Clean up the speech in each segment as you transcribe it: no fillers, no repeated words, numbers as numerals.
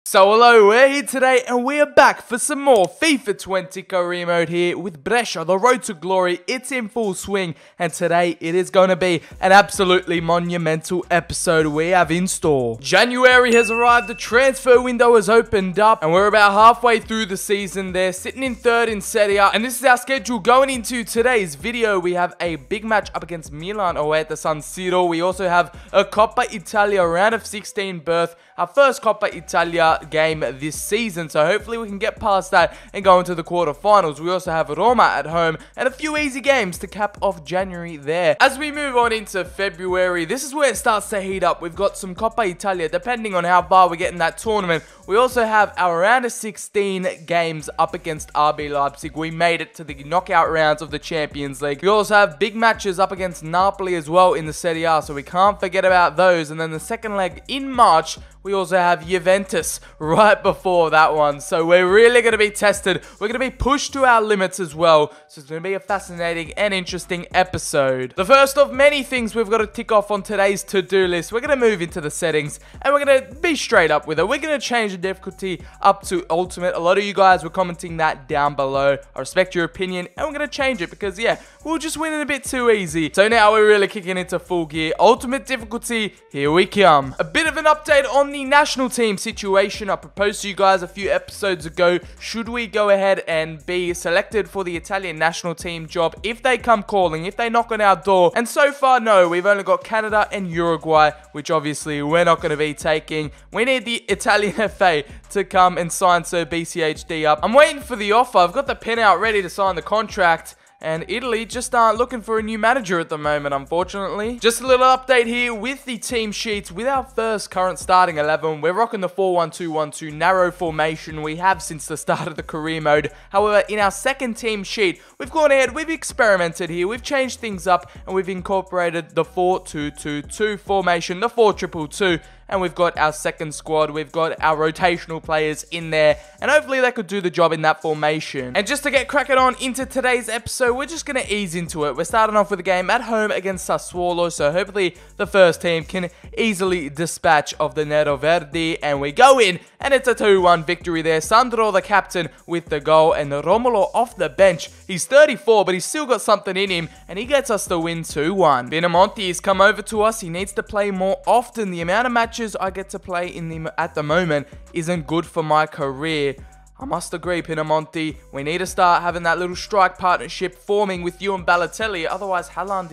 So hello, we're here today and we are back for some more FIFA 20 career mode here with Brescia, the road to glory. It's in full swing and today it is going to be an absolutely monumental episode we have in store. January has arrived, the transfer window has opened up and we're about halfway through the season there, sitting in third in Serie A, and this is our schedule going into today's video. We have a big match up against Milan away at the San Siro. We also have a Coppa Italia round of 16 berth, our first Coppa Italia game this season, so hopefully we can get past that and go into the quarterfinals. We also have Roma at home and a few easy games to cap off January there. As we move on into February, this is where it starts to heat up. We've got some Coppa Italia depending on how far we get in that tournament. We also have our round of 16 games up against RB Leipzig. We made it to the knockout rounds of the Champions League. We also have big matches up against Napoli as well in the Serie A, so we can't forget about those. And then the second leg in March, we also have Juventus right before that one. So we're really going to be tested. We're going to be pushed to our limits as well. So it's going to be a fascinating and interesting episode. The first of many things we've got to tick off on today's to-do list. We're going to move into the settings and we're going to be straight up with it. We're going to change the difficulty up to ultimate. A lot of you guys were commenting that down below. I respect your opinion and we're going to change it because, yeah, we were just winning a bit too easy. So now we're really kicking into full gear. Ultimate difficulty, here we come. A bit of an update on the national team situation. I proposed to you guys a few episodes ago, should we go ahead and be selected for the Italian national team job if they come calling, if they knock on our door? And so far, no. We've only got Canada and Uruguay, which obviously we're not going to be taking. We need the Italian FA to come and sign Sir BCHD up. I'm waiting for the offer. I've got the pin out ready to sign the contract. And Italy just aren't looking for a new manager at the moment, unfortunately. Just a little update here with the team sheets. With our first current starting 11, we're rocking the 4-1-2-1-2 narrow formation we have since the start of the career mode. However, in our second team sheet, we've gone ahead, we've experimented here, we've changed things up, and we've incorporated the 4-2-2-2 formation, the 4-2-2-2. And we've got our second squad, we've got our rotational players in there, and hopefully they could do the job in that formation. And just to get cracking on into today's episode, we're just going to ease into it. We're starting off with a game at home against Sassuolo, so hopefully the first team can easily dispatch of the Nero Verdi, and we go in, and it's a 2-1 victory there. Sandro, the captain, with the goal, and Romolo off the bench. He's 34, but he's still got something in him, and he gets us the win 2-1. Pinamonti has come over to us. He needs to play more often. The amount of matches I get to play at the moment isn't good for my career. I must agree, Pinamonti. We need to start having that little strike partnership forming with you and Balotelli. Otherwise, Haaland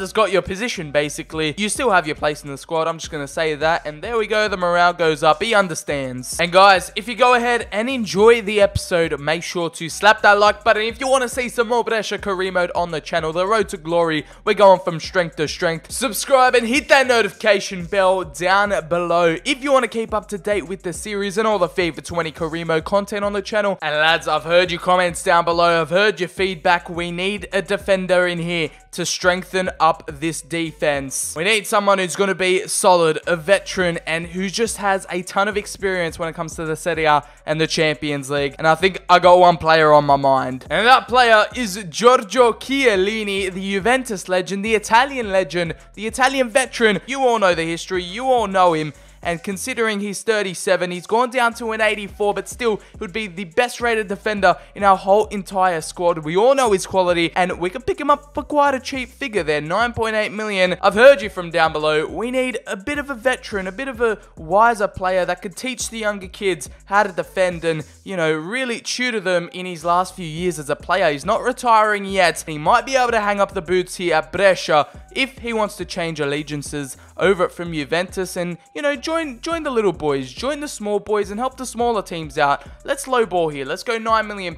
has got your position, basically. You still have your place in the squad. I'm just going to say that. And there we go. The morale goes up. He understands. And guys, if you go ahead and enjoy the episode, make sure to slap that like button. If you want to see some more Brescia career mode on the channel, the road to glory, we're going from strength to strength. Subscribe and hit that notification bell down below if you want to keep up to date with the series and all the FIFA 20 career mode content on the channel. And lads, I've heard your comments down below. I've heard your feedback. We need a defender in here to strengthen up this defense. We need someone who's going to be solid, a veteran, and who just has a ton of experience when it comes to the Serie A and the Champions League. And I think I got one player on my mind. And that player is Giorgio Chiellini, the Juventus legend, the Italian legend, the Italian veteran. You all know the history. You all know him. And considering he's 37, he's gone down to an 84, but still, he would be the best rated defender in our whole entire squad. We all know his quality, and we can pick him up for quite a cheap figure there, 9.8 million. I've heard you from down below. We need a bit of a veteran, a bit of a wiser player that could teach the younger kids how to defend and, you know, really tutor them in his last few years as a player. He's not retiring yet. He might be able to hang up the boots here at Brescia if he wants to change allegiances over from Juventus and, you know, join the little boys, join the small boys and help the smaller teams out. Let's lowball here. Let's go £9 million.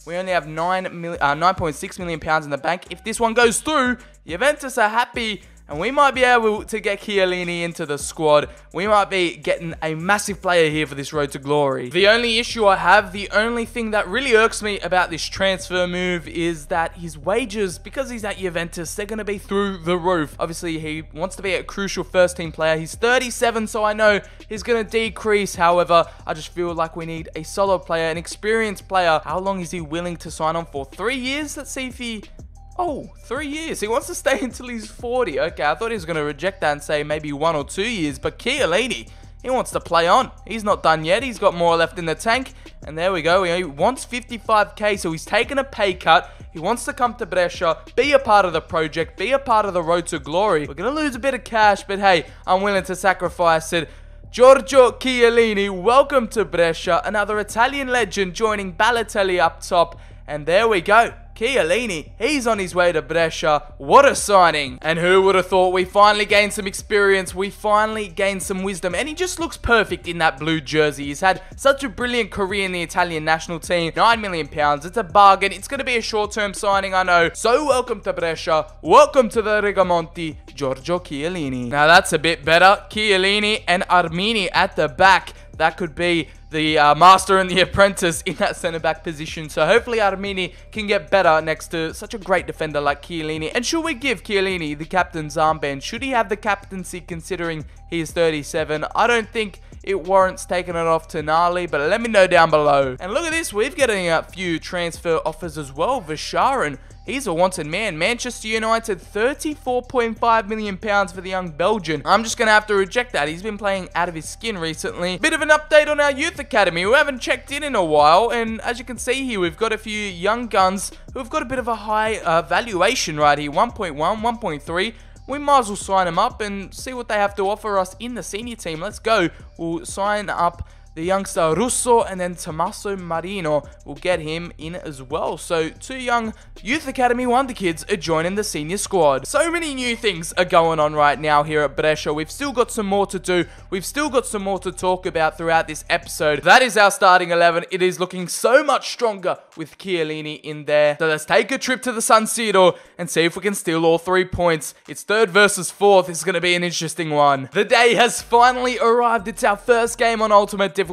We only have 9.6 million pounds in the bank. If this one goes through, Juventus are happy. And we might be able to get Chiellini into the squad. We might be getting a massive player here for this road to glory. The only issue I have, the only thing that really irks me about this transfer move is that his wages, because he's at Juventus, they're going to be through the roof. Obviously, he wants to be a crucial first-team player. He's 37, so I know he's going to decrease. However, I just feel like we need a solid player, an experienced player. How long is he willing to sign on for? 3 years? Let's see if he... Oh, 3 years. He wants to stay until he's 40. Okay, I thought he was going to reject that and say maybe 1 or 2 years. But Chiellini, He wants to play on. He's not done yet. He's got more left in the tank. And there we go. He wants 55k, so he's taken a pay cut. He wants to come to Brescia, be a part of the project, be a part of the road to glory. We're going to lose a bit of cash, but hey, I'm willing to sacrifice it. Giorgio Chiellini, welcome to Brescia. Another Italian legend joining Balotelli up top. And there we go. Chiellini, he's on his way to Brescia. What a signing. And who would have thought we finally gained some experience, we finally gained some wisdom, and he just looks perfect in that blue jersey. He's had such a brilliant career in the Italian national team. £9 million, it's a bargain. It's going to be a short-term signing, I know. So welcome to Brescia. Welcome to the Rigamonti, Giorgio Chiellini. Now that's a bit better. Chiellini and Armini at the back. That could be the master and the apprentice in that centre-back position. So hopefully Armini can get better next to such a great defender like Chiellini. And should we give Chiellini the captain's armband? Should he have the captaincy considering he is 37? I don't think it warrants taking it off to Nali, but let me know down below. And look at this, we've getting a few transfer offers as well. Vasharin, he's a wanted man. Manchester United, £34.5 million for the young Belgian. I'm just going to have to reject that. He's been playing out of his skin recently. Bit of an update on our youth academy. We haven't checked in a while, and as you can see here, we've got a few young guns who've got a bit of a high valuation right here. 1.1, 1.3. We might as well sign them up and see what they have to offer us in the senior team. Let's go. We'll sign up the youngster Russo, and then Tommaso Marino will get him in as well. So 2 young Youth Academy Wonder Kids are joining the senior squad. So many new things are going on right now here at Brescia. We've still got some more to do. We've still got some more to talk about throughout this episode. That is our starting 11. It is looking so much stronger with Chiellini in there. So let's take a trip to the San Siro and see if we can steal all 3 points. It's 3rd versus 4th. It's going to be an interesting one. The day has finally arrived. It's our first game on Ultimate Difficulty.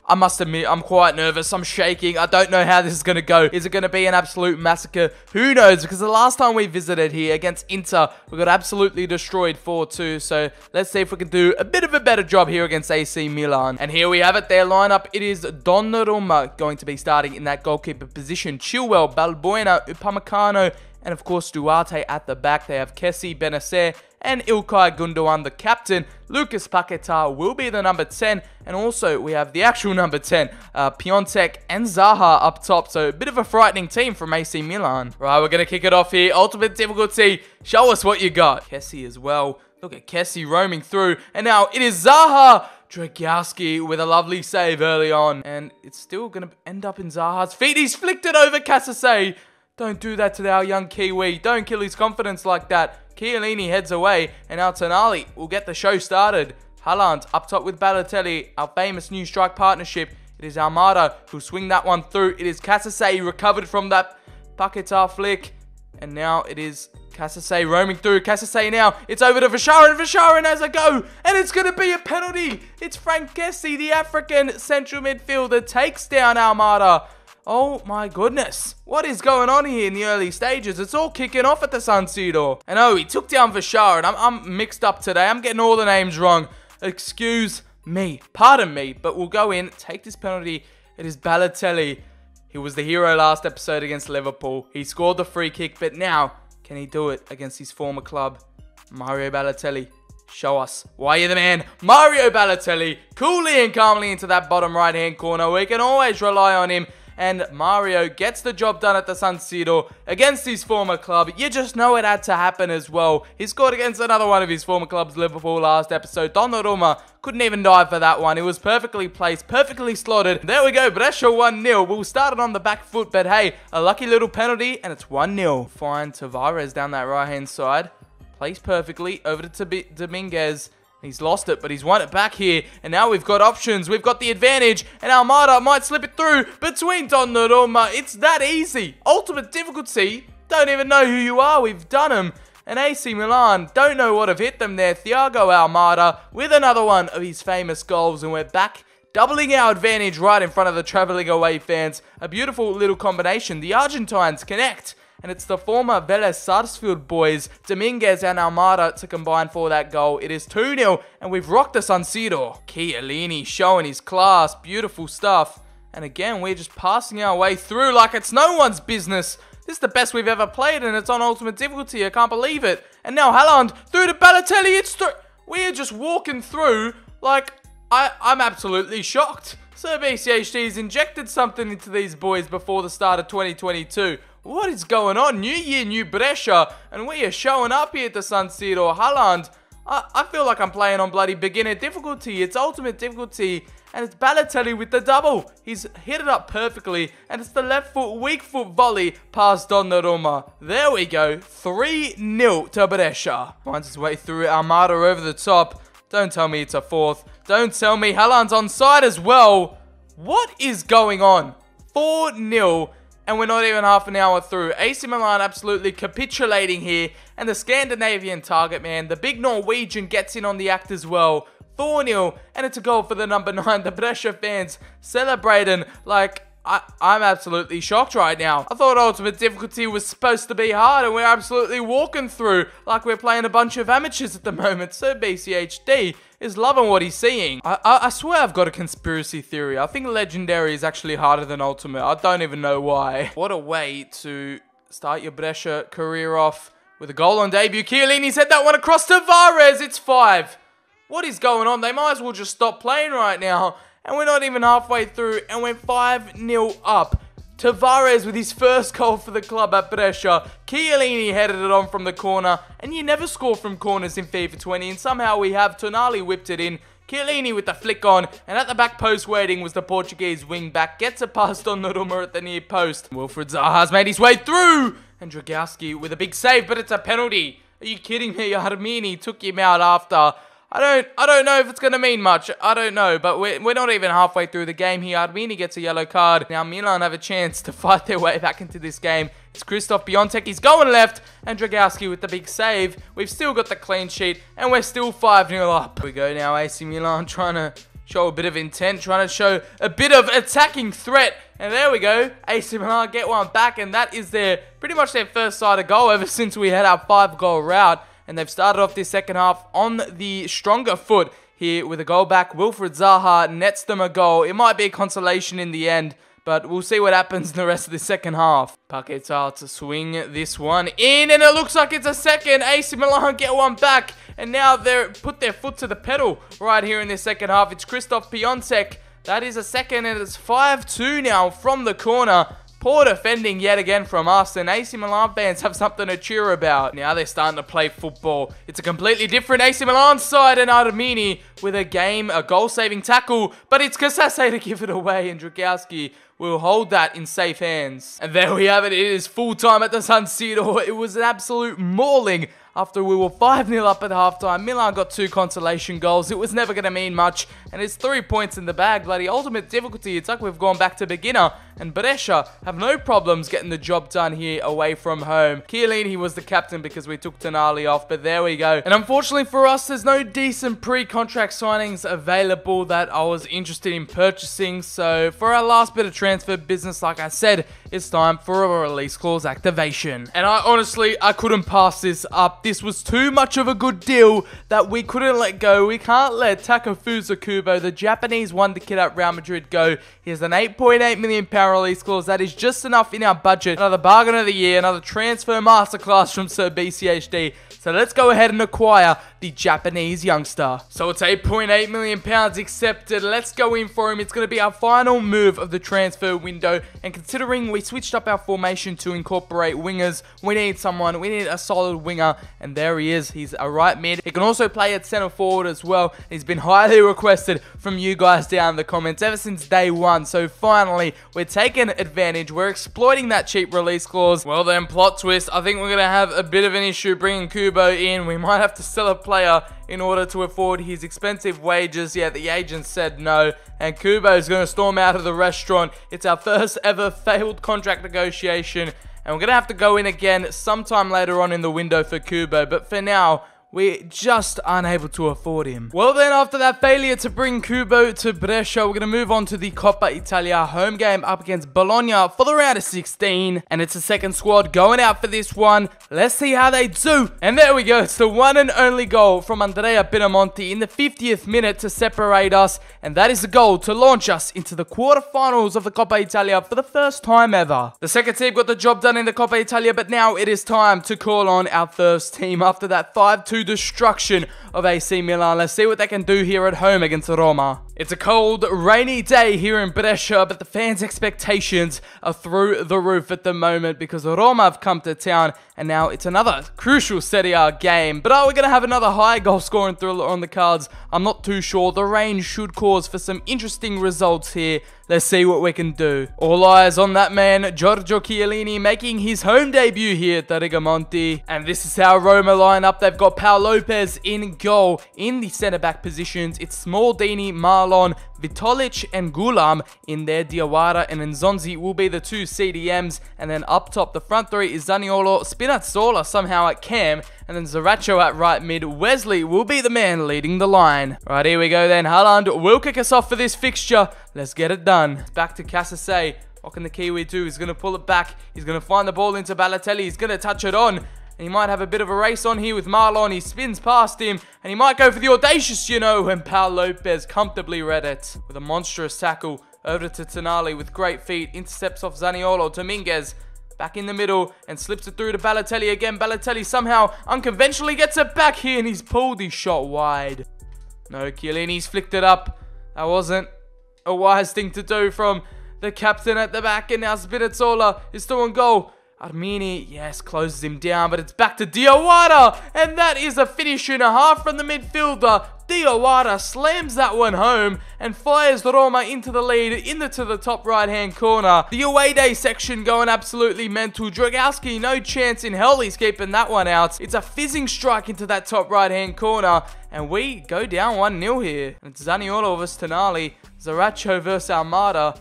I must admit, I'm quite nervous. I'm shaking. I don't know how this is going to go. Is it going to be an absolute massacre? Who knows? Because the last time we visited here against Inter, we got absolutely destroyed 4-2. So let's see if we can do a bit of a better job here against AC Milan. And here we have it. Their lineup. It is Donnarumma going to be starting in that goalkeeper position. Chilwell, Balbuena, Upamecano, and of course Duarte at the back. They have Kessie, Benacer, and Ilkay Gundogan, the captain. Lucas Paquetá will be the number 10. And also, we have the actual number 10, Piontek and Zaha up top. So, a bit of a frightening team from AC Milan. Right, we're going to kick it off here. Ultimate difficulty. Show us what you got. Kessie as well. Look at Kessie roaming through. And now, it is Zaha. Dragowski with a lovely save early on. And it's still going to end up in Zaha's feet. He's flicked it over Casase. Don't do that to our young Kiwi. Don't kill his confidence like that. Chiellini heads away, and now Tonali will get the show started. Haaland up top with Balotelli, our famous new strike partnership. It is Almada who'll swing that one through. It is Casase recovered from that Paquetá flick. And now it is Casase roaming through. Casase now, it's over to Vasharin. Vasharin has a go, and it's going to be a penalty. It's Frank Kessie, the African central midfielder, takes down Almada. Oh my goodness. What is going on here in the early stages? It's all kicking off at the San Siro. And oh, he took down Vasharin. I'm mixed up today. I'm getting all the names wrong. Excuse me. Pardon me. But we'll go in, take this penalty. It is Balotelli. He was the hero last episode against Liverpool. He scored the free kick, but now, can he do it against his former club? Mario Balotelli. Show us why you're the man. Mario Balotelli coolly and calmly into that bottom right-hand corner. We can always rely on him. And Mario gets the job done at the San Siro against his former club. You just know it had to happen as well. He scored against another one of his former clubs, Liverpool, last episode. Donnarumma couldn't even dive for that one. It was perfectly placed, perfectly slotted. There we go, Brescia 1-0. We'll start it on the back foot, but hey, a lucky little penalty, and it's 1-0. Fine Tavares down that right-hand side. Placed perfectly over to Dominguez. He's lost it, but he's won it back here. And now we've got options. We've got the advantage. And Almada might slip it through between Donnarumma. It's that easy. Ultimate difficulty. Don't even know who you are. We've done him. And AC Milan don't know what have hit them there. Thiago Almada with another one of his famous goals. And we're back, doubling our advantage right in front of the travelling away fans. A beautiful little combination. The Argentines connect. And it's the former Vélez Sarsfield boys, Dominguez and Almada, to combine for that goal. It is 2-0, and we've rocked the San Siro. Chiellini showing his class. Beautiful stuff. And again, we're just passing our way through like it's no one's business. This is the best we've ever played, and it's on Ultimate Difficulty. I can't believe it. And now Haaland through to Balotelli. We're just walking through like I'm absolutely shocked. So BCHD's injected something into these boys before the start of 2022. What is going on? New year, new Brescia, and we are showing up here at the San Siro. Haaland, I feel like I'm playing on bloody beginner difficulty. It's ultimate difficulty, and it's Balotelli with the double. He's hit it up perfectly, and it's the left foot, weak foot volley past Donnarumma. There we go, 3-0 to Brescia. Finds his way through Armada over the top. Don't tell me it's a fourth. Don't tell me Haaland's onside as well. What is going on? 4-0. And we're not even half an hour through. AC Milan absolutely capitulating here. And the Scandinavian target man, the big Norwegian, gets in on the act as well. 4-0. And it's a goal for the number 9. The Brescia fans celebrating like... I'm absolutely shocked right now. I thought ultimate difficulty was supposed to be hard, and we're absolutely walking through like we're playing a bunch of amateurs at the moment. So BCHD is loving what he's seeing. I swear I've got a conspiracy theory. I think Legendary is actually harder than Ultimate. I don't even know why. What a way to start your Brescia career off with a goal on debut. Chiellini's had that one across to Tavares. It's 5. What is going on? They might as well just stop playing right now. And we're not even halfway through, and we're 5-0 up. Tavares with his first goal for the club at Brescia. Chiellini headed it on from the corner, and you never score from corners in FIFA 20, and somehow we have. Tonali whipped it in. Chiellini with the flick on, and at the back post waiting was the Portuguese wing back. Gets it past Donnarumma at the near post. Wilfried Zaha's made his way through, and Dragowski with a big save, but it's a penalty. Are you kidding me? Armini took him out after. I don't know if it's going to mean much. I don't know, but we're not even halfway through the game here. Armini gets a yellow card. Now Milan have a chance to fight their way back into this game. It's Krzysztof Piątek. He's going left, and Dragowski with the big save. We've still got the clean sheet, and we're still 5-0 up. Here we go now, AC Milan trying to show a bit of intent, trying to show a bit of attacking threat. And there we go. AC Milan get one back, and that is pretty much their first side of goal ever since we had our 5-goal route. And they've started off this second half on the stronger foot here with a goal back. Wilfried Zaha nets them a goal. It might be a consolation in the end, but we'll see what happens in the rest of the second half. Paquetá to swing this one in, and it looks like it's a second. AC Milan get one back, and now they're put their foot to the pedal right here in this second half. It's Krzysztof Piątek. That is a second, and it's 5-2 now from the corner. Poor defending yet again from us, and AC Milan fans have something to cheer about. Now they're starting to play football. It's a completely different AC Milan side, and Armini with a goal-saving tackle, but it's Kasase to give it away, and Dragowski will hold that in safe hands. And there we have it. It is full time at the San Siro. It was an absolute mauling after we were 5-0 up at halftime. Milan got 2 consolation goals. It was never going to mean much, and it's 3 points in the bag. Bloody ultimate difficulty. It's like we've gone back to beginner, and Brescia have no problems getting the job done here away from home. Chiellini was the captain because we took Tonali off, but there we go. And unfortunately for us, there's no decent pre-contract signings available that I was interested in purchasing. So for our last bit of transfer business, like I said, it's time for a release clause activation. And I couldn't pass this up. This was too much of a good deal that we couldn't let go. We can't let Takefusa Kubo, the Japanese Wonderkid at Real Madrid, go. He has an £8.8 million release clause. That is just enough in our budget. Another bargain of the year, another transfer masterclass from Sir BCHD. So let's go ahead and acquire the Japanese youngster. So it's £8.8 million accepted. Let's go in for him. It's going to be our final move of the transfer window. And considering we switched up our formation to incorporate wingers, we need a solid winger. And there he is. He's a right mid. He can also play at centre forward as well. He's been highly requested from you guys down in the comments ever since day one. So finally, we're taking advantage. We're exploiting that cheap release clause. Well then, plot twist. I think we're going to have a bit of an issue bringing Kubo in. We might have to sell a player in order to afford his expensive wages. Yeah, the agent said no, and Kubo is going to storm out of the restaurant. It's our first ever failed contract negotiation, and we're going to have to go in again sometime later on in the window for Kubo, but for now, we just aren't able to afford him. Well then, after that failure to bring Kubo to Brescia, we're going to move on to the Coppa Italia home game up against Bologna for the round of 16. And it's the second squad going out for this one. Let's see how they do. And there we go. It's the one and only goal from Andrea Pinamonti in the 50th minute to separate us. And that is the goal to launch us into the quarterfinals of the Coppa Italia for the first time ever. The second team got the job done in the Coppa Italia, but now it is time to call on our first team after that 5-2 absolute destruction of AC Milan. Let's see what they can do here at home against Roma. It's a cold, rainy day here in Brescia, but the fans' expectations are through the roof at the moment because Roma have come to town, and now it's another crucial Serie A game. But are we going to have another high goal scoring thriller on the cards? I'm not too sure. The rain should cause for some interesting results here. Let's see what we can do. All eyes on that man, Giorgio Chiellini, making his home debut here at the Rigamonti. And this is how Roma line up. They've got Paul Lopez in goal. In the centre-back positions, it's Smaldini, Marlon, Vitolic and Gulam in there. Diawara and Nzonzi will be the two CDMs. And then up top, the front three is Zaniolo, Spinazzola somehow at cam. And then Zarracho at right mid. Wesley will be the man leading the line. Right, here we go then. Haaland will kick us off for this fixture. Let's get it done. Back to Casase. What can the Kiwi do? He's going to pull it back. He's going to find the ball into Balotelli. He's going to touch it on. And he might have a bit of a race on here with Marlon. He spins past him. And he might go for the audacious, you know. And Paul Lopez comfortably read it. With a monstrous tackle over to Tonali with great feet. Intercepts off Zaniolo. Dominguez back in the middle and slips it through to Balotelli again. Balotelli somehow unconventionally gets it back here. And he's pulled his shot wide. No, Chiellini's flicked it up. That wasn't a wise thing to do from the captain at the back. And now Spinazzola is still on goal. Armini, yes, closes him down, but it's back to Diawara, and that is a finish and a half from the midfielder. Diawara slams that one home and fires Roma into the lead, into the top right-hand corner. The away day section going absolutely mental. Dragowski, no chance in hell he's keeping that one out. It's a fizzing strike into that top right-hand corner, and we go down 1-0 here. It's Zaniolo versus Tonali, Zarracho versus Almada.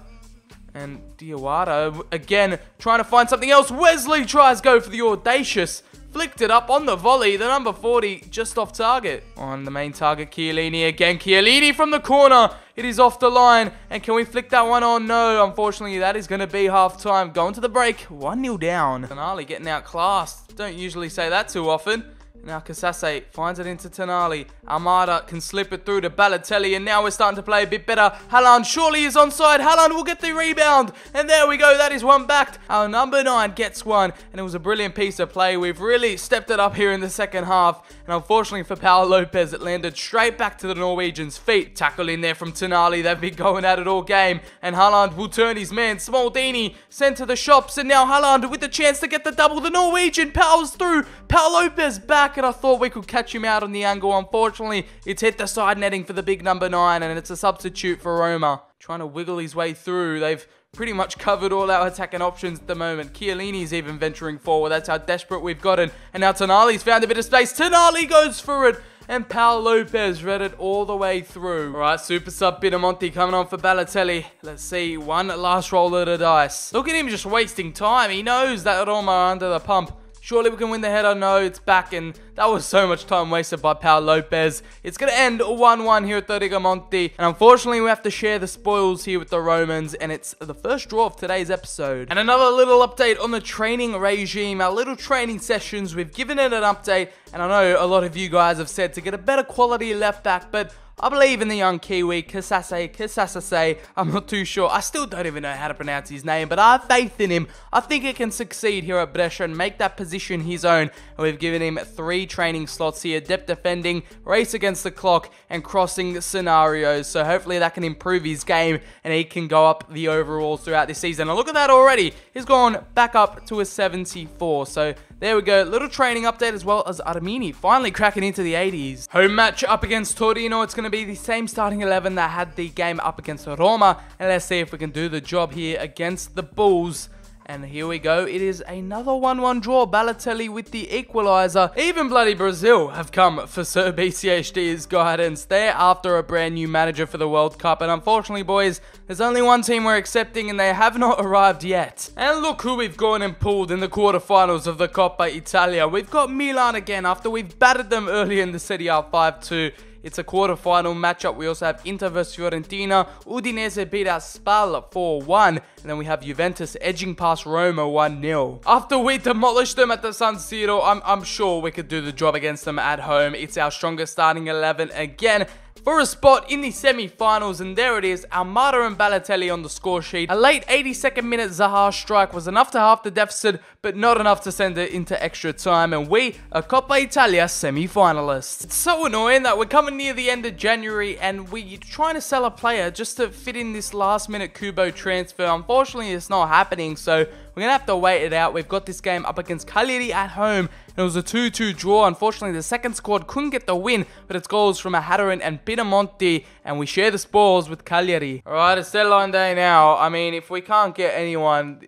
And Diawara, again, trying to find something else. Wesley tries go for the audacious. Flicked it up on the volley. The number 40 just off target. On the main target, Chiellini again. Chiellini from the corner. It is off the line. And can we flick that one on? No, unfortunately, that is going to be half-time. Going to the break. 1-0 down. Tonali getting outclassed. Don't usually say that too often. Now Casase finds it into Tonali. Almada can slip it through to Balotelli. And now we're starting to play a bit better. Haaland surely is onside. Haaland will get the rebound. And there we go. That is one backed. Our number 9 gets one. And it was a brilliant piece of play. We've really stepped it up here in the second half. And unfortunately for Paul Lopez, it landed straight back to the Norwegian's feet. Tackle in there from Tonali. They've been going at it all game. And Haaland will turn his man. Smaldini sent to the shops. And now Haaland with the chance to get the double. The Norwegian powers through. Paul Lopez back. And I thought we could catch him out on the angle. Unfortunately, it's hit the side netting for the big number 9, and it's a substitute for Roma. Trying to wiggle his way through. They've pretty much covered all our attacking options at the moment. Chiellini's even venturing forward. That's how desperate we've gotten. And now Tonali's found a bit of space. Tonali goes for it. And Paul Lopez read it all the way through. Alright, super sub Pinamonti coming on for Balotelli. Let's see, one last roll of the dice. Look at him just wasting time. He knows that Roma are under the pump. Surely we can win the header. No, it's back, and that was so much time wasted by Paul Lopez. It's going to end 1-1 here at the Rigamonti, and unfortunately we have to share the spoils here with the Romans, and it's the first draw of today's episode. And another little update on the training regime, our little training sessions. We've given it an update, and I know a lot of you guys have said to get a better quality left back, but I believe in the young Kiwi, Casase. I'm not too sure. I still don't even know how to pronounce his name, but I have faith in him. I think he can succeed here at Brescia and make that position his own. And we've given him 3 training slots here: depth defending, race against the clock, and crossing scenarios. So hopefully that can improve his game and he can go up the overalls throughout this season. And look at that already. He's gone back up to a 74. So there we go. Little training update, as well as Armini finally cracking into the 80s. Home match up against Torino. It's going to be the same starting 11 that had the game up against Roma. And let's see if we can do the job here against the Bulls. And here we go. It is another 1-1 draw. Balotelli with the equalizer. Even bloody Brazil have come for Sir BCHD's guidance. They're after a brand new manager for the World Cup. And unfortunately, boys, there's only one team we're accepting, and they have not arrived yet. And look who we've gone and pulled in the quarterfinals of the Coppa Italia. We've got Milan again after we've battered them earlier in the Serie A 5-2. It's a quarter-final matchup. We also have Inter vs Fiorentina. Udinese beat out Spal 4-1. And then we have Juventus edging past Roma 1-0. After we demolished them at the San Siro, I'm sure we could do the job against them at home. It's our strongest starting 11 again. for a spot in the semi-finals, and there it is, Almada and Balotelli on the score sheet. A late 82nd minute Zaha strike was enough to halve the deficit, but not enough to send it into extra time, and we are Coppa Italia semi-finalists. It's so annoying that we're coming near the end of January and we're trying to sell a player just to fit in this last-minute Kubo transfer. Unfortunately, it's not happening, so we're going to have to wait it out. We've got this game up against Cagliari at home, and it was a 2-2 draw. Unfortunately, the second squad couldn't get the win, but it's goals from Hadarin and Pinamonti, and we share the spoils with Cagliari. Alright, it's deadline day now. I mean, if we can't get anyone,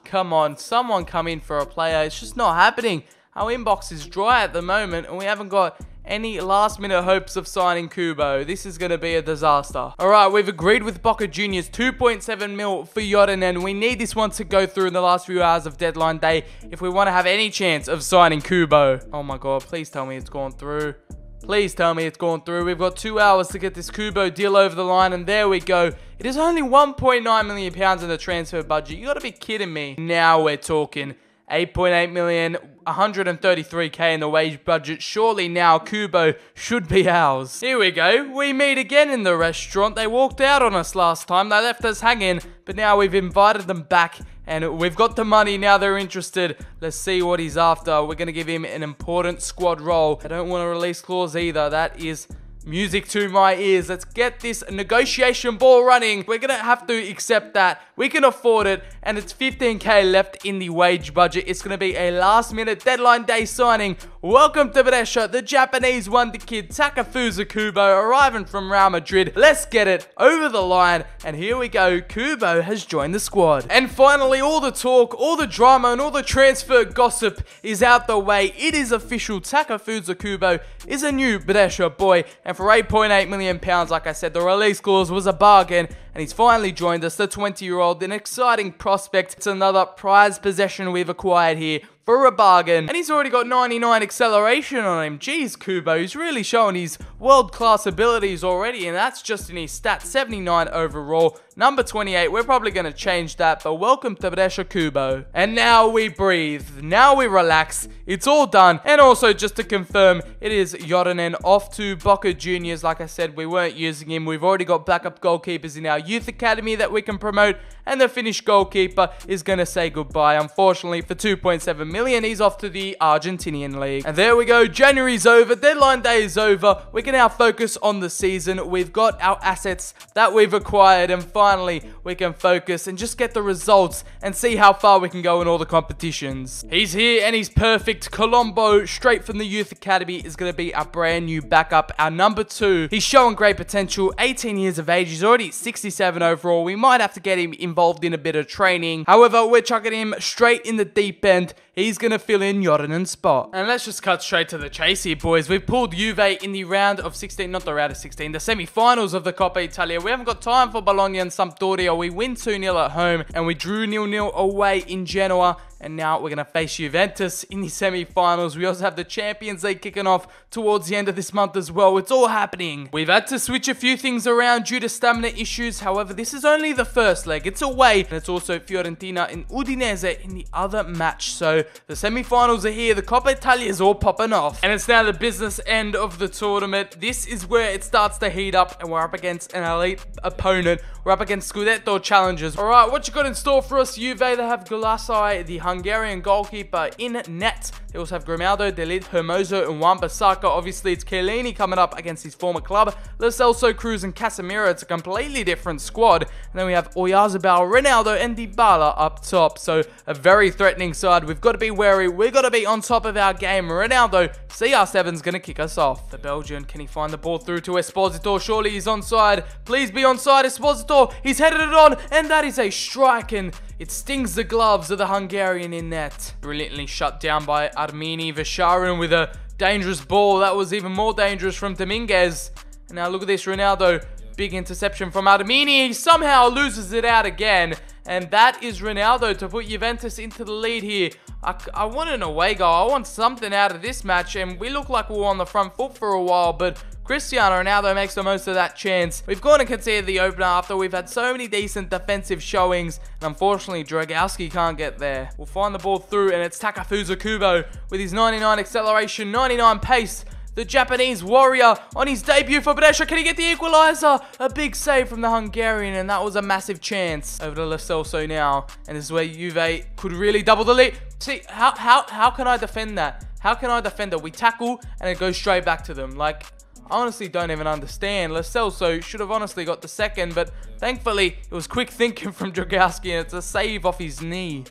come on, someone come in for a player. It's just not happening. Our inbox is dry at the moment, and we haven't got any last minute hopes of signing Kubo. This is going to be a disaster. Alright, we've agreed with Boca Juniors 2.7 mil for Jordan. We need this one to go through in the last few hours of deadline day if we want to have any chance of signing Kubo. Oh my god, please tell me it's gone through. Please tell me it's gone through. We've got 2 hours to get this Kubo deal over the line, and there we go. It is only £1.9 million in the transfer budget. You got to be kidding me. Now we're talking. 8.8 million, 133k in the wage budget. Surely now Kubo should be ours. Here we go. We meet again in the restaurant. They walked out on us last time. They left us hanging, but now we've invited them back and we've got the money. Now they're interested. Let's see what he's after. We're going to give him an important squad role. I don't want a release clause either. That is music to my ears. Let's get this negotiation ball running. We're gonna have to accept that. We can afford it, and it's 15k left in the wage budget. It's gonna be a last minute deadline day signing. Welcome to Brescia, the Japanese Wonderkid Takefusa Kubo arriving from Real Madrid. Let's get it over the line, and here we go. Kubo has joined the squad. And finally, all the talk, all the drama, and all the transfer gossip is out the way. It is official. Takefusa Kubo is a new Brescia boy, and for £8.8 million, like I said, the release clause was a bargain, and he's finally joined us, the 20-year-old, an exciting prospect. It's another prized possession we've acquired here for a bargain, and he's already got 99 acceleration on him. Jeez, Kubo, he's really showing his world-class abilities already, and that's just in his stats. 79 overall, number 28. We're probably going to change that, but welcome to Brescia, Kubo. And now we breathe, now we relax, it's all done. And also, just to confirm, it is Jordan off to Boca Juniors. Like I said, we weren't using him. We've already got backup goalkeepers in our youth academy that we can promote, and the Finnish goalkeeper is going to say goodbye. Unfortunately, for 2.7 million, he's off to the Argentinian league. And there we go. January's over. Deadline day is over. We can now focus on the season. We've got our assets that we've acquired, and finally, we can focus and just get the results and see how far we can go in all the competitions. He's here and he's perfect. Colombo, straight from the youth academy, is going to be our brand new backup, our number 2. He's showing great potential. 18 years of age. He's already 67 overall. We might have to get him involved in a bit of training. However, we're chucking him straight in the deep end. He's going to fill in Jordan's spot. And let's just cut straight to the chase here, boys. We've pulled Juve in the round of 16, not the round of 16, the semi-finals of the Coppa Italia. We haven't got time for Bologna and Sampdoria. We win 2-0 at home, and we drew 0-0 away in Genoa. And now we're going to face Juventus in the semi-finals. We also have the Champions League kicking off towards the end of this month as well. It's all happening. We've had to switch a few things around due to stamina issues. However, this is only the first leg. It's away. And it's also Fiorentina and Udinese in the other match. So the semi-finals are here. The Coppa Italia is all popping off. And it's now the business end of the tournament. This is where it starts to heat up. And we're up against an elite opponent. We're up against Scudetto challengers. Alright, what you got in store for us? Juve, they have Galassi, the Hungarian goalkeeper, in net. They also have Grimaldo, Delit, Hermoso, and Wan-Bissaka. Obviously, it's Chiellini coming up against his former club. Lo Celso, Cruz, and Casemiro. It's a completely different squad. And then we have Oyarzabal, Ronaldo, and Dybala up top. So, a very threatening side. We've got to be wary. We've got to be on top of our game. Ronaldo, CR7's going to kick us off. The Belgian, can he find the ball through to Esposito? Surely he's onside. Please be onside, Esposito. He's headed it on, and that is a strike, and it stings the gloves of the Hungarian in net. Brilliantly shut down by Armini. Vesharin with a dangerous ball. That was even more dangerous from Dominguez. And now look at this, Ronaldo. Big interception from Armini. He somehow loses it out again. And that is Ronaldo to put Juventus into the lead here. I want an away goal. I want something out of this match. And we look like we were on the front foot for a while, but Cristiano Ronaldo makes the most of that chance. We've gone and conceded the opener after we've had so many decent defensive showings. And unfortunately, Dragowski can't get there. We'll find the ball through, and it's Takefusa Kubo with his 99 acceleration, 99 pace. the Japanese warrior, on his debut for Brescia. Can he get the equaliser? A big save from the Hungarian, and that was a massive chance. Over to Lo Celso now, and this is where Juve could really double the lead. See, how can I defend that? How can I defend it? We tackle, and it goes straight back to them. Like, I honestly don't even understand. Lo Celso should have honestly got the second, but thankfully, it was quick thinking from Dragowski, and it's a save off his knee.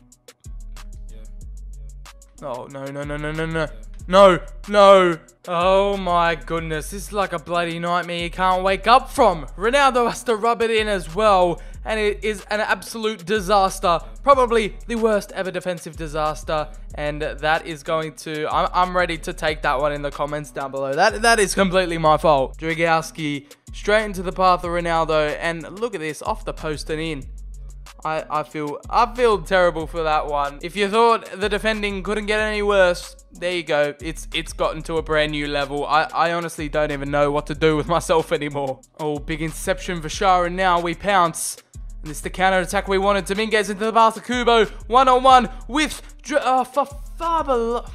Oh, no. No. Oh my goodness. This is like a bloody nightmare you can't wake up from. Ronaldo has to rub it in as well. And it is an absolute disaster. Probably the worst ever defensive disaster. And that is going to... I'm ready to take that one in the comments down below. That is completely my fault. Dragowski straight into the path of Ronaldo. And look at this. Off the post and in. I feel terrible for that one. If you thought the defending couldn't get any worse, there you go. It's gotten to a brand new level. I honestly don't even know what to do with myself anymore. Oh, big interception for Shara, and now we pounce. And this is the counter attack we wanted. Dominguez into the path of Kubo. 1-on-1 with Fabel.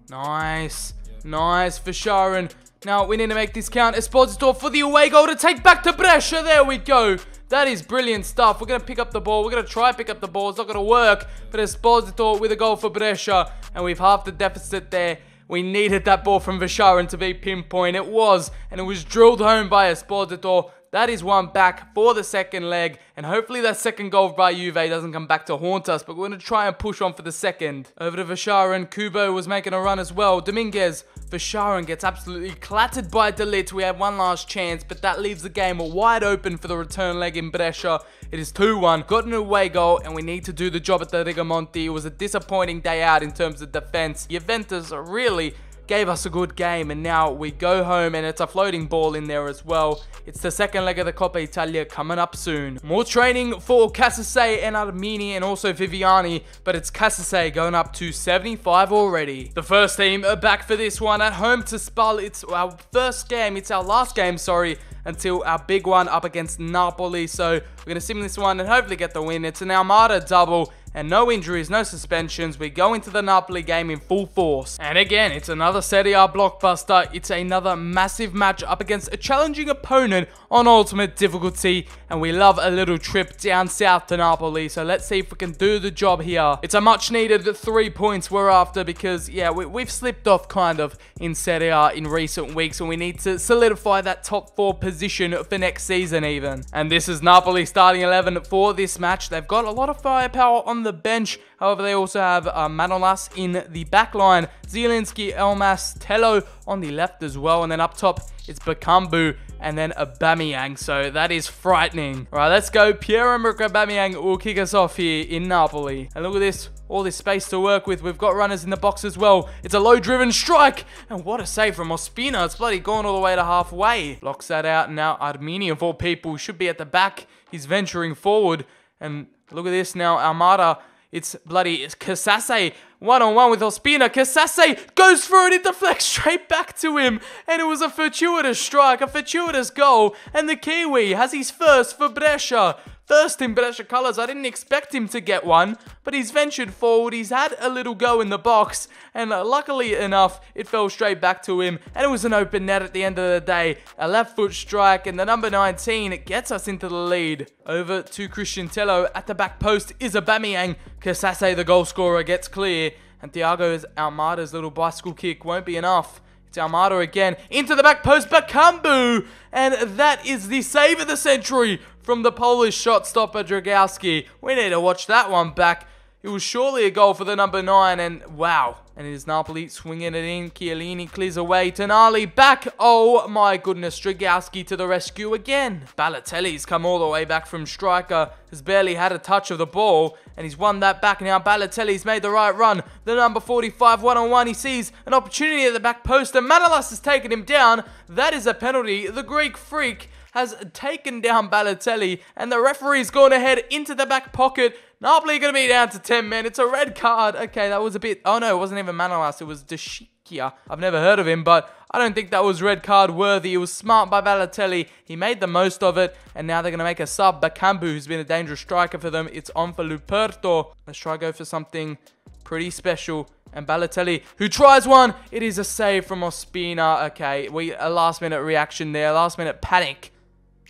Nice for Sharon. Now we need to make this count. Esposito for the away goal to take back to Brescia. There we go. That is brilliant stuff. We're going to pick up the ball. We're going to try pick up the ball. It's not going to work. But Esposito with a goal for Brescia. And we've halved the deficit there. We needed that ball from Visharan to be pinpoint. It was. And it was drilled home by Esposito. That is one back for the second leg. And hopefully that second goal by Juve doesn't come back to haunt us. But we're going to try and push on for the second. Over to Visharan. Kubo was making a run as well. Dominguez. Visharan gets absolutely clattered by De Ligt. We have one last chance. But that leaves the game wide open for the return leg in Brescia. It is 2-1. Got an away goal. And we need to do the job at the Rigamonti. It was a disappointing day out in terms of defense. Juventus really gave us a good game, and now we go home, and it's a floating ball in there as well. It's the second leg of the Coppa Italia coming up soon. More training for Casase and Armini and also Viviani, but it's Casase going up to 75 already. The first team are back for this one at home to Spal. It's our first game, it's our last game, sorry, until our big one up against Napoli. So we're going to sim this one and hopefully get the win. It's an Almada double. And no injuries, no suspensions. We go into the Napoli game in full force. And again, it's another Serie A blockbuster. It's another massive match up against a challenging opponent on ultimate difficulty. And we love a little trip down south to Napoli. So let's see if we can do the job here. It's a much needed 3 points we're after because, yeah, we've slipped off kind of in Serie A in recent weeks. And we need to solidify that top 4 position for next season even. And this is Napoli starting 11 for this match. They've got a lot of firepower on the bench. However, they also have Manolas in the back line, Zielinski, Elmas, Tello on the left as well, and then up top it's Bakambu and then Aubameyang. So that is frightening. All right, let's go. Pierre-Emerick Aubameyang will kick us off here in Napoli. And look at this, all this space to work with. We've got runners in the box as well. It's a low-driven strike, and what a save from Ospina. It's bloody gone all the way to halfway. Blocks that out. Now Armini, of all people, should be at the back. He's venturing forward, and look at this now, Almada. It's Casase, 1-on-1 with Ospina. Casase goes for it, it deflects straight back to him. And it was a fortuitous strike, a fortuitous goal. And the Kiwi has his first for Brescia. First in Brescia colours. I didn't expect him to get one, but he's ventured forward. He's had a little go in the box, and luckily enough, it fell straight back to him, and it was an open net at the end of the day. A left foot strike, and the number 19 gets us into the lead. Over to Christian Tello at the back post is Aubameyang. Casase, the goal scorer, gets clear, and Thiago Almada's little bicycle kick won't be enough. It's Almada again, into the back post, Bakambu, and that is the save of the century from the Polish shot stopper Dragowski. We need to watch that one back. It was surely a goal for the number 9, and wow. And it is Napoli swinging it in. Chiellini clears away. Tonali back. Oh my goodness. Dragowski to the rescue again. Balotelli's come all the way back from striker. Has barely had a touch of the ball. And he's won that back now. Balotelli's made the right run. The number 45, 1-on-1. He sees an opportunity at the back post. And Manolas has taken him down. That is a penalty. The Greek freak has taken down Balotelli. And the referee's gone ahead into the back pocket. Napoli going to be down to 10 men. It's a red card. Okay, that was a bit... Oh, no, it wasn't even Manolas. It was Deshikia. I've never heard of him, but I don't think that was red card worthy. It was smart by Balotelli. He made the most of it, and now they're going to make a sub. Bakambu, who's been a dangerous striker for them. It's on for Luperto. Let's try to go for something pretty special. And Balotelli, who tries one. It is a save from Ospina. Okay, a last-minute reaction there. Last-minute panic.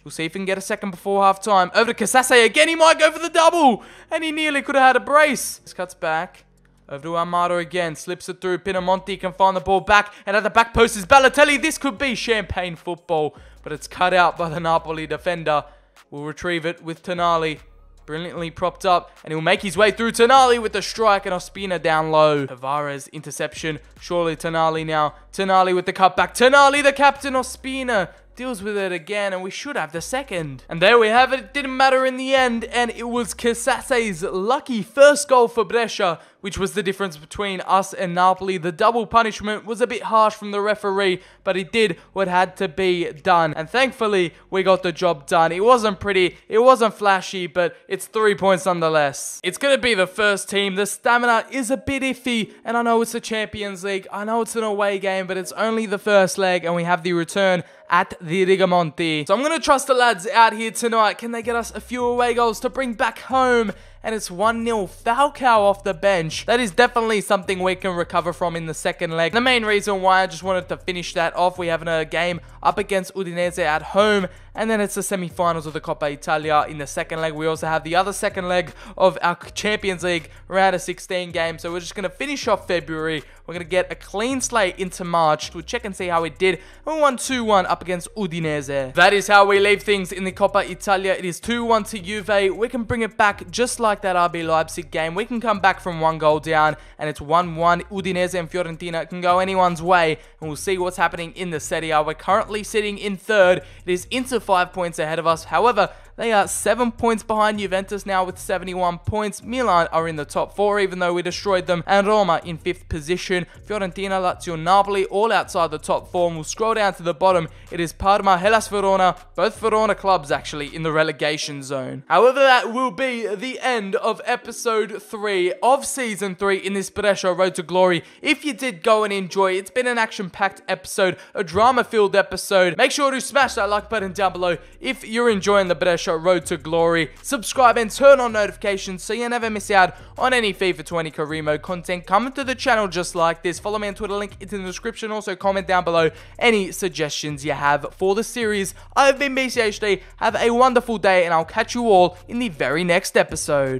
We'll see if he can get a second before half-time. Over to Casase again. He might go for the double. And he nearly could have had a brace. This cuts back. Over to Armato again. Slips it through. Pinamonti can find the ball back. And at the back post is Balotelli. This could be champagne football. But it's cut out by the Napoli defender. We'll retrieve it with Tonali. Brilliantly propped up. And he'll make his way through Tonali with the strike. And Ospina down low. Tavares interception. Surely Tonali now. Tonali with the cutback. Tonali the captain. Ospina deals with it again, and we should have the second. And there we have it. It didn't matter in the end, and it was Casase's lucky first goal for Brescia, which was the difference between us and Napoli. The double punishment was a bit harsh from the referee, but he did what had to be done. And thankfully, we got the job done. It wasn't pretty, it wasn't flashy, but it's 3 points nonetheless. It's going to be the first team. The stamina is a bit iffy, and I know it's the Champions League. I know it's an away game, but it's only the first leg, and we have the return at the Rigamonti. So I'm going to trust the lads out here tonight. Can they get us a few away goals to bring back home? And it's 1-0. Falcao off the bench. That is definitely something we can recover from in the second leg. The main reason why I just wanted to finish that off, we have a game up against Udinese at home. And then it's the semi-finals of the Coppa Italia in the second leg. We also have the other second leg of our Champions League round of 16 game. So we're just going to finish off February. We're going to get a clean slate into March. We'll check and see how we did. We won 2-1 up against Udinese. That is how we leave things in the Coppa Italia. It is 2-1 to Juve. We can bring it back just like that RB Leipzig game. We can come back from 1 goal down. And it's 1-1. Udinese and Fiorentina. It can go anyone's way. And we'll see what's happening in the Serie A. We're currently sitting in third. It is Inter 5 points ahead of us. However, they are 7 points behind Juventus now with 71 points. Milan are in the top 4 even though we destroyed them. And Roma in 5th position. Fiorentina, Lazio, Napoli all outside the top 4. And we'll scroll down to the bottom. It is Parma, Hellas Verona. Both Verona clubs actually in the relegation zone. However, that will be the end of episode 3 of season 3 in this Brescia Road to Glory. If you did go and enjoy, it's been an action-packed episode, a drama-filled episode. Make sure to smash that like button down below if you're enjoying the Brescia Road to Glory. Subscribe and turn on notifications so you never miss out on any FIFA 20 career mode content coming to the channel just like this. Follow me on Twitter, link it's in the description. Also comment down below any suggestions you have for the series. I've been BCHD. Have a wonderful day and I'll catch you all in the very next episode.